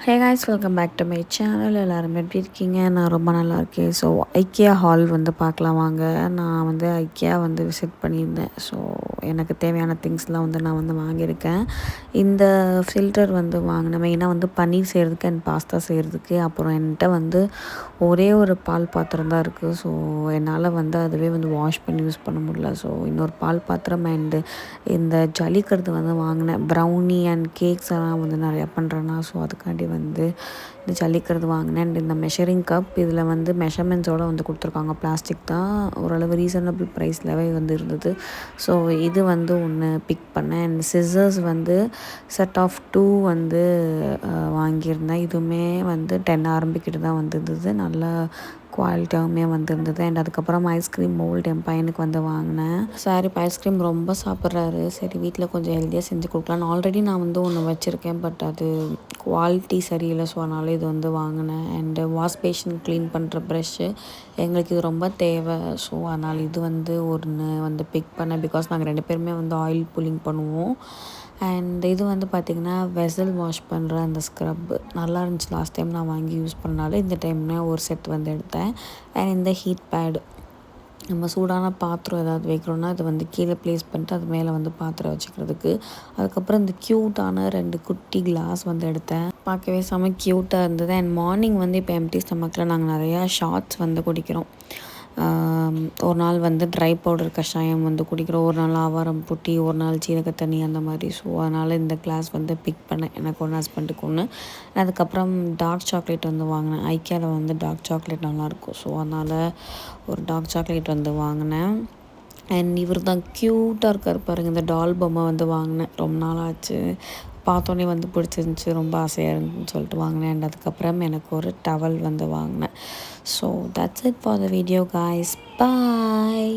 Hey guys, welcome back to my channel. எல்லோரும் எப்படி இருக்கீங்க? நான் ரொம்ப நல்லா இருக்கேன். ஸோ ஐக்கியா ஹால் வந்து பார்க்கலாம் வாங்க. நான் வந்து ஐக்கியா வந்து விசிட் பண்ணியிருந்தேன். ஸோ எனக்கு தேவையான திங்ஸ்லாம் வந்து நான் வந்து வாங்கியிருக்கேன். இந்த ஃபில்டர் வந்து வாங்கினேன் மெயினாக வந்து பன்னீர் செய்கிறதுக்கு அண்ட் பாஸ்தா செய்கிறதுக்கு. அப்புறம் என்கிட்ட வந்து ஒரே ஒரு பால் பாத்திரம் தான் இருக்குது. ஸோ என்னால் வந்து அதுவே வந்து வாஷ் பண்ணி யூஸ் பண்ண முடியல. ஸோ இன்னொரு பால் பாத்திரம் அண்டு இந்த ஜல்லிக்கட்டு வந்து வாங்கினேன். ப்ரௌனி அண்ட் கேக்ஸ் எல்லாம் வந்து நிறையா பண்ணுறேன்னா, ஸோ அதுக்காண்டி வந்து இந்த ஜல்லிக்கட்டு வாங்கினேன். அண்ட் இந்த மெஷரிங் கப் இதில் வந்து மெஷர்மெண்ட்ஸோடு வந்து கொடுத்துருக்காங்க. பிளாஸ்டிக் தான், ஓரளவு ரீசனபிள் ப்ரைஸ்லவே வந்து இருந்தது. ஸோ இது வந்து ஒன்று பிக் பண்ணேன். அண்ட் சிசர்ஸ் வந்து செட் ஆஃப் 2 வந்து வாங்கியிருந்தேன். இதுவுமே வந்து 10 ஆரம்பிக்கிட்டு தான் வந்துருந்தது. நல்லா குவாலிட்டியாகவுமே வந்துருந்தது. அண்ட் அதுக்கப்புறம் ஐஸ்கிரீம் மோல்டு என் பையனுக்கு வந்து வாங்கினேன். சார் இப்போ ஐஸ்கிரீம் ரொம்ப சாப்பிட்றாரு. சரி வீட்டில் கொஞ்சம் ஹெல்த்தியாக செஞ்சு கொடுக்கலான்னு ஆல்ரெடி நான் வந்து ஒன்று வச்சுருக்கேன். பட் அது குவாலிட்டி சரியில்லை. ஸோ அதனால் இது வந்து வாங்கினேன். அண்டு வாஷ் பேஷன் க்ளீன் பண்ணுற ப்ரெஷ்ஷு எங்களுக்கு இது ரொம்ப தேவை. ஸோ அதனால் இது வந்து ஒன்று வந்து பிக் பண்ணேன். பிகாஸ் நாங்கள் 2 பேருமே வந்து ஆயில் புல்லிங் பண்ணுவோம். அண்ட் இது வந்து பார்த்திங்கன்னா வெசல் வாஷ் பண்ணுற அந்த ஸ்க்ரப்பு நல்லா இருந்துச்சு. லாஸ்ட் டைம் நான் வாங்கி யூஸ் பண்ணனால இந்த டைம்னா ஒரு செட் வந்து எடுத்தேன். அண்ட் இந்த ஹீட் பேடு, நம்ம சூடான பாத்திரம் ஏதாவது வைக்கிறோன்னா அது வந்து கீழே ப்ளேஸ் பண்ணிட்டு அது மேலே வந்து பாத்திரம் வச்சுக்கிறதுக்கு. அதுக்கப்புறம் இந்த க்யூட்டான 2 குட்டி கிளாஸ் வந்து எடுத்தேன். பார்க்கவே செம்ம க்யூட்டாக இருந்தது. அண்ட் மார்னிங் வந்து இப்போ எம்டி ஸ்டமக்கில் நாங்கள் நிறையா ஷார்ட்ஸ் வந்து குடிக்கிறோம். ஒரு நாள் வந்து ட்ரை பவுடர் கஷாயம் வந்து குடிக்கிறோம், ஒரு நாள் ஆவாரம் புட்டி, ஒரு நாள் சீரக தண்ணி அந்த மாதிரி. ஸோ அதனால் இந்த கிளாஸ் வந்து பிக் பண்ணேன் எனக்கு ஒன்று, ஹஸ்பண்டுக்கு ஒன்று. அதுக்கப்புறம் டார்க் சாக்லேட் வந்து வாங்கினேன். ஐக்கியாவில் வந்து டார்க் சாக்லேட் நல்லாயிருக்கும். ஸோ அதனால் ஒரு டார்க் சாக்லேட் வந்து வாங்கினேன். அண்ட் இவர் தான் க்யூட்டாக இருக்கார் பாருங்கள். இந்த டால் பொம்மை வந்து வாங்கினேன். ரொம்ப நாள் ஆச்சு, பார்த்தோன்னே வந்து பிடிச்சிருந்துச்சி, ரொம்ப ஆசையாக இருந்துச்சுன்னு சொல்லிட்டு வாங்கினேன். அண்ட் அதுக்கப்புறம் எனக்கு ஒரு டவல் வந்து வாங்கினேன். So that's it for the video guys. Bye.